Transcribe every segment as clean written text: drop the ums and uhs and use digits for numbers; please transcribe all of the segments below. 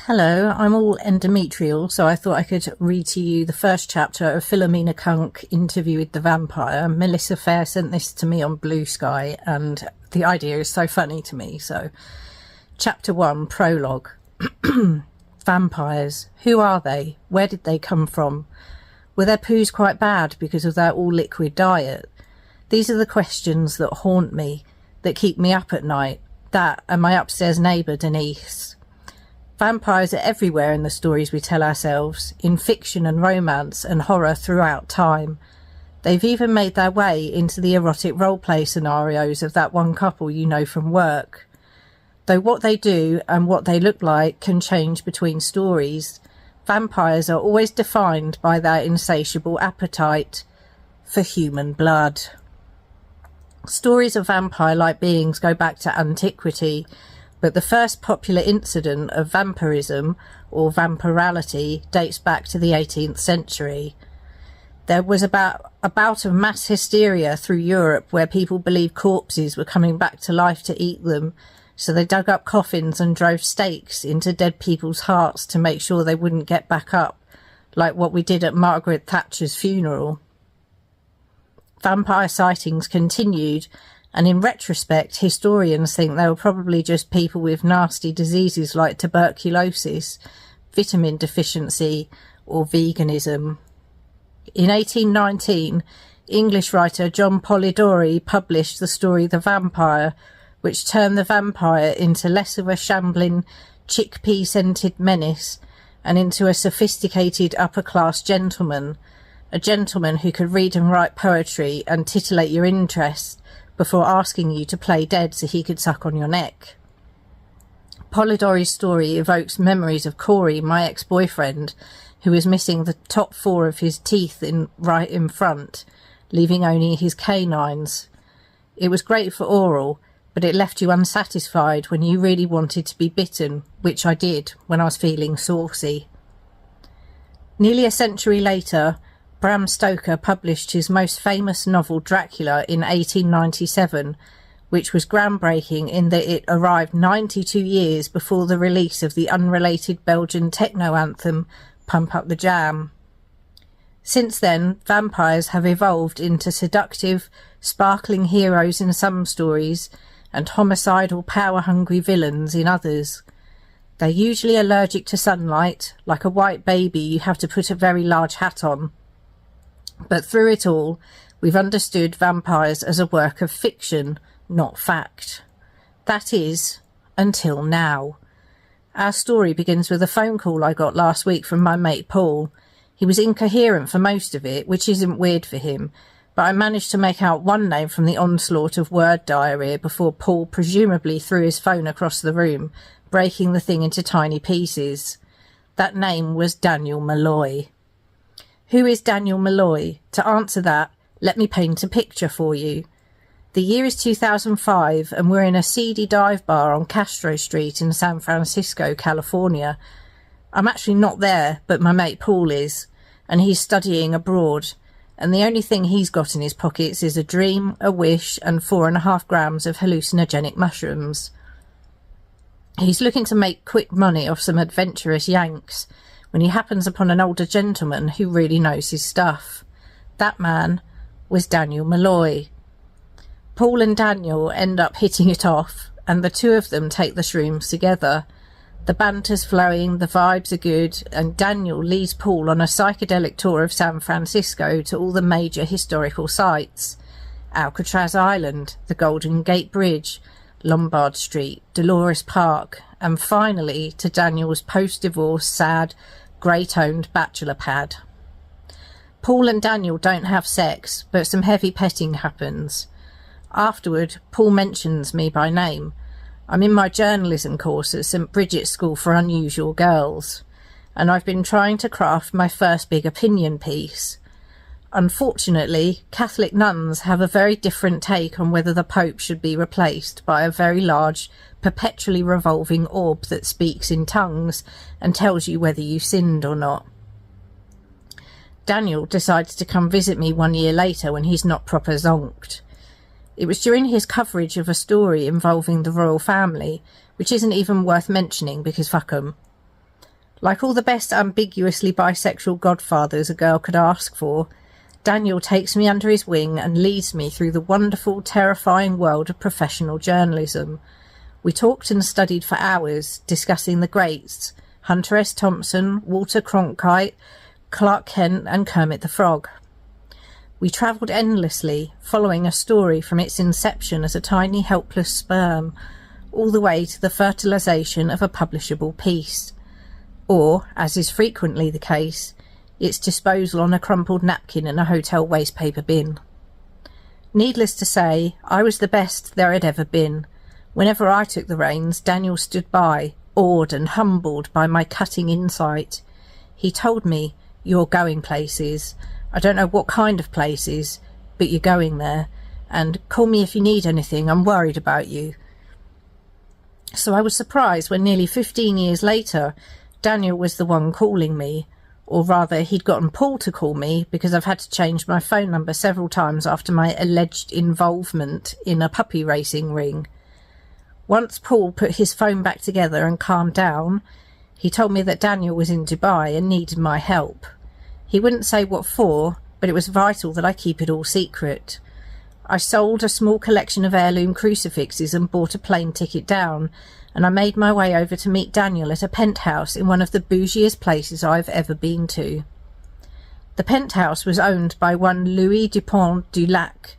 Hello, I'm all endometrial, so I thought I could read to you the first chapter of Philomena Cunk Interview with the Vampire. Melissa Fair sent this to me on Blue Sky, and the idea is so funny to me. So, Chapter 1, Prologue. Vampires. Who are they? Where did they come from? Were their poos quite bad because of their all-liquid diet? These are the questions that haunt me, that keep me up at night. That and my upstairs neighbour, Denise. Vampires are everywhere in the stories we tell ourselves, in fiction and romance and horror throughout time. They've even made their way into the erotic roleplay scenarios of that one couple you know from work. Though what they do and what they look like can change between stories, vampires are always defined by their insatiable appetite for human blood. Stories of vampire-like beings go back to antiquity, but the first popular incident of vampirism, or vampirality, dates back to the 18th century. There was a bout of mass hysteria through Europe where people believed corpses were coming back to life to eat them, so they dug up coffins and drove stakes into dead people's hearts to make sure they wouldn't get back up, like what we did at Margaret Thatcher's funeral. Vampire sightings continued, and in retrospect, historians think they were probably just people with nasty diseases like tuberculosis, vitamin deficiency, or veganism. In 1819, English writer John Polidori published the story The Vampire, which turned the vampire into less of a shambling, chickpea-scented menace and into a sophisticated upper-class gentleman, a gentleman who could read and write poetry and titillate your interest before asking you to play dead so he could suck on your neck. Polidori's story evokes memories of Corey, my ex-boyfriend, who was missing the top 4 of his teeth right in front, leaving only his canines. It was great for oral, but it left you unsatisfied when you really wanted to be bitten, which I did when I was feeling saucy. Nearly a century later, Bram Stoker published his most famous novel Dracula in 1897, which was groundbreaking in that it arrived 92 years before the release of the unrelated Belgian techno anthem Pump Up the Jam. Since then, vampires have evolved into seductive, sparkling heroes in some stories and homicidal, power-hungry villains in others. They're usually allergic to sunlight. Like a white baby, you have to put a very large hat on. But through it all, we've understood vampires as a work of fiction, not fact. That is, until now. Our story begins with a phone call I got last week from my mate Paul. He was incoherent for most of it, which isn't weird for him, but I managed to make out one name from the onslaught of word diarrhea before Paul presumably threw his phone across the room, breaking the thing into tiny pieces. That name was Daniel Malloy. Who is Daniel Malloy? To answer that, let me paint a picture for you. The year is 2005 and we're in a seedy dive bar on Castro Street in San Francisco, California. I'm actually not there, but my mate Paul is, and he's studying abroad, and the only thing he's got in his pockets is a dream, a wish, and 4.5 grams of hallucinogenic mushrooms. He's looking to make quick money off some adventurous Yanks, when he happens upon an older gentleman who really knows his stuff. That man was Daniel Malloy. Paul and Daniel end up hitting it off, and the two of them take the shrooms together. The banter's flowing, the vibes are good, and Daniel leads Paul on a psychedelic tour of San Francisco to all the major historical sites. Alcatraz Island, the Golden Gate Bridge, Lombard Street, Dolores Park, and finally to Daniel's post-divorce, sad, grey-toned bachelor pad. Paul and Daniel don't have sex, but some heavy petting happens. Afterward, Paul mentions me by name. I'm in my journalism course at St Bridget's School for Unusual Girls, and I've been trying to craft my first big opinion piece. Unfortunately, Catholic nuns have a very different take on whether the Pope should be replaced by a very large, perpetually revolving orb that speaks in tongues and tells you whether you sinned or not. Daniel decides to come visit me 1 year later when he's not proper zonked. It was during his coverage of a story involving the royal family, which isn't even worth mentioning because fuck 'em. Like all the best ambiguously bisexual godfathers a girl could ask for, Daniel takes me under his wing and leads me through the wonderful, terrifying world of professional journalism. We talked and studied for hours, discussing the greats, Hunter S. Thompson, Walter Cronkite, Clark Kent and Kermit the Frog. We travelled endlessly, following a story from its inception as a tiny helpless sperm, all the way to the fertilisation of a publishable piece. Or, as is frequently the case, its disposal on a crumpled napkin in a hotel wastepaper bin. Needless to say, I was the best there had ever been. Whenever I took the reins, Daniel stood by, awed and humbled by my cutting insight. He told me, "You're going places. I don't know what kind of places, but you're going there. And call me if you need anything. I'm worried about you." So I was surprised when nearly 15 years later, Daniel was the one calling me. Or rather, he'd gotten Paul to call me because I've had to change my phone number several times after my alleged involvement in a puppy racing ring. Once Paul put his phone back together and calmed down, he told me that Daniel was in Dubai and needed my help. He wouldn't say what for, but it was vital that I keep it all secret. I sold a small collection of heirloom crucifixes and bought a plane ticket down, and I made my way over to meet Daniel at a penthouse in one of the bougiest places I've ever been to. The penthouse was owned by one Louis Dupont du Lac,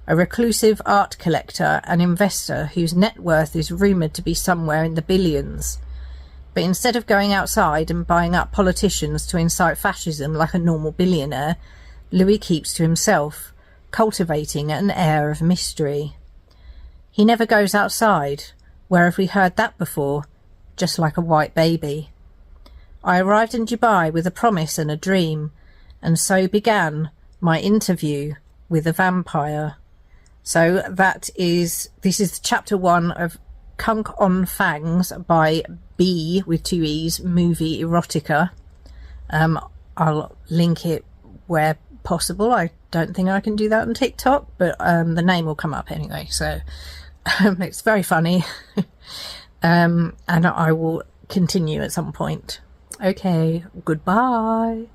a reclusive art collector and investor whose net worth is rumoured to be somewhere in the billions. But instead of going outside and buying up politicians to incite fascism like a normal billionaire, Louis keeps to himself, cultivating an air of mystery. He never goes outside. Where have we heard that before? Just like a white baby. I arrived in Dubai with a promise and a dream, and so began my interview with a vampire. So this is chapter 1 of Cunk on Fangs by B with 2 E's movie erotica. I'll link it where possible. I don't think I can do that on TikTok, but the name will come up anyway, so it's very funny. And I will continue at some point. Okay, goodbye.